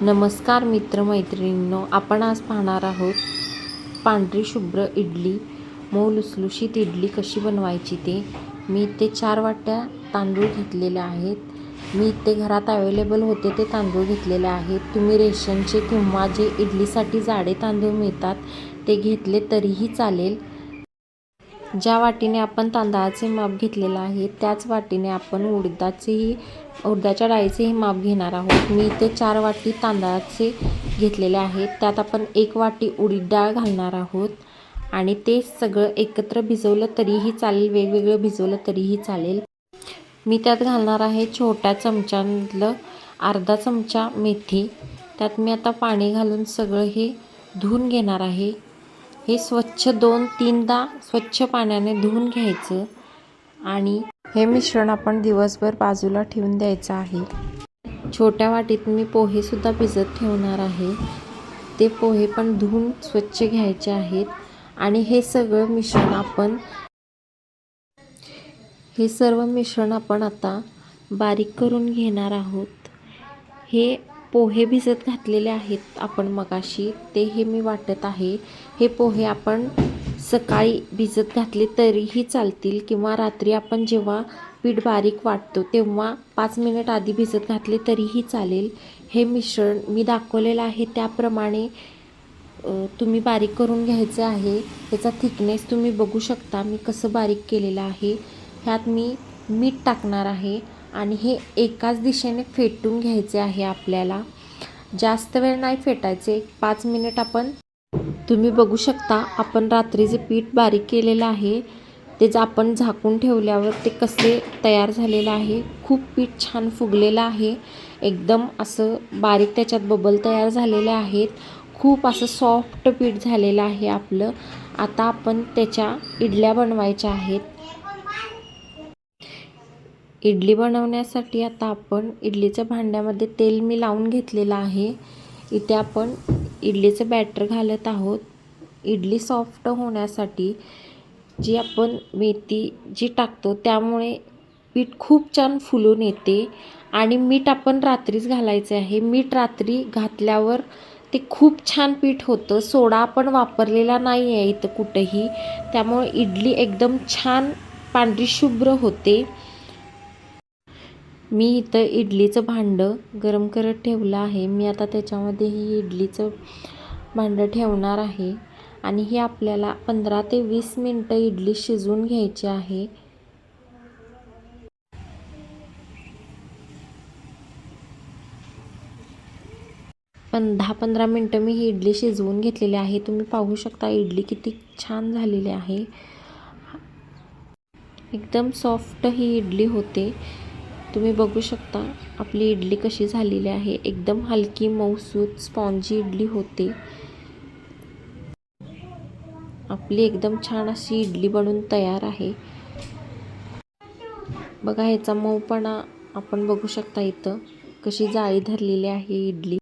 नमस्कार मित्रमैत्रिणींनो, आपण आज पाहणार आहोत पांढरी शुभ्र इडली, मऊ लुसलुशीत इडली कशी बनवायची ते. मी इथे 4 वाट्या तांदूळ घेतलेले आहेत. मी इथे घरात अवेलेबल होते ते तांदूळ घेतलेले आहेत. तुम्ही रेशनचे किंवा जे इडलीसाठी जाडे तांदूळ मिळतात ते घेतले तरीही चालेल. ज्या वाटीने आपण तांदळाचे माप घेतलेले आहे त्याच वाटीने आपण उडदाच्या डाळीचेही माप घेणार आहोत. मी इथे 4 वाटी तांदळाचे घेतलेले आहेत. त्यात आपण 1 वाटी उडीद डाळ घालणार आहोत आणि ते सगळं एकत्र भिजवलं तरीही चालेल, वेगवेगळं भिजवलं तरीही चालेल. मी त्यात घालणार आहे छोट्या चमच्यातलं अर्धा चमचा मेथी. त्यात मी आता पाणी घालून सगळं हे धुवून घेणार आहे. हे स्वच्छ 2-3दा स्वच्छ पाण्याने धुवून घ्यायचं आणि हे मिश्रण आपण दिवसभर बाजूला ठेवून द्यायचं आहे. छोट्या वाटीत मी पोहेसुद्धा भिजत ठेवणार आहे. ते पोहे पण धुवून स्वच्छ घ्यायचे आहेत आणि हे सर्व मिश्रण आपण आता बारीक करून घेणार आहोत. हे पोहे भिजत घातलेले आहेत आपण मगाशी, ते हे मी वाटत आहे. हे पोहे आपण सकाळी भिजत घातले तरीही चालतील किंवा रात्री आपण जेव्हा पीठ बारीक वाटतो तेव्हा 5 मिनिट आधी भिजत घातले तरीही चालेल. हे मिश्रण मी दाखवलेलं आहे त्याप्रमाणे तुम्ही बारीक करून घ्यायचे आहे. याचा थिकनेस तुम्ही बघू शकता मी कसं बारीक केलेलं आहे. ह्यात मी मीठ टाकणार आहे आणि हे एकाच दिशेने फेटून घ्यायचे आहे. आपल्याला जास्त वेळ नाही फेटायचे, 5 मिनिट आपण तुम्ही बघू शकता आपण रात्री जे पीठ बारीक केलेलं आहे ते आपण झाकून ठेवल्यावर ते कसे तयार झालेलं आहे. खूप पीठ छान फुगलेलं आहे, एकदम असं बारीक त्याच्यात बबल तयार झालेले आहेत. खूप असं सॉफ्ट पीठ झालेलं आहे आपलं. आता आपण त्याच्या इडल्या बनवायच्या आहेत. इडली बनवण्यासाठी आता आपण इडलीच्या भांड्यामध्ये तेल मी लावून घेतलेलं आहे. इथे आपण इडलीचं बॅटर घालत आहोत. इडली सॉफ्ट होण्यासाठी जी आपण मेथी जी टाकतो त्यामुळे पीठ खूप छान फुलून येते आणि मीठ आपण रात्रीच घालायचे आहे. मीठ रात्री घातल्यावर ते खूप छान पीठ होतं. सोडा आपण वापरलेला नाही आहे इथं कुठेही, त्यामुळे इडली एकदम छान पांढरी शुभ्र होते. मी इथं इडलीचं भांडं गरम करत ठेवलं आहे. मी आता त्याच्यामध्ये ही इडलीचं भांडं ठेवणार आहे आणि ही आपल्याला 15 ते 20 मिनटं इडली शिजवून घ्यायची आहे. पण 10-15 मिनटं मी ही इडली शिजवून घेतलेली आहे. तुम्ही पाहू शकता इडली किती छान झालेली आहे. एकदम सॉफ्ट ही इडली होते. तुम्ही बघू शकता आपली इडली कशी झालेली आहे. एकदम हलकी मऊसूत स्पॉन्जी इडली होते. आपली एकदम छान अशी इडली बनून तयार आहे. बघा ह्याचा मऊपणा आपण बघू शकता. इथं कशी जाळी धरलेली आहे इडली.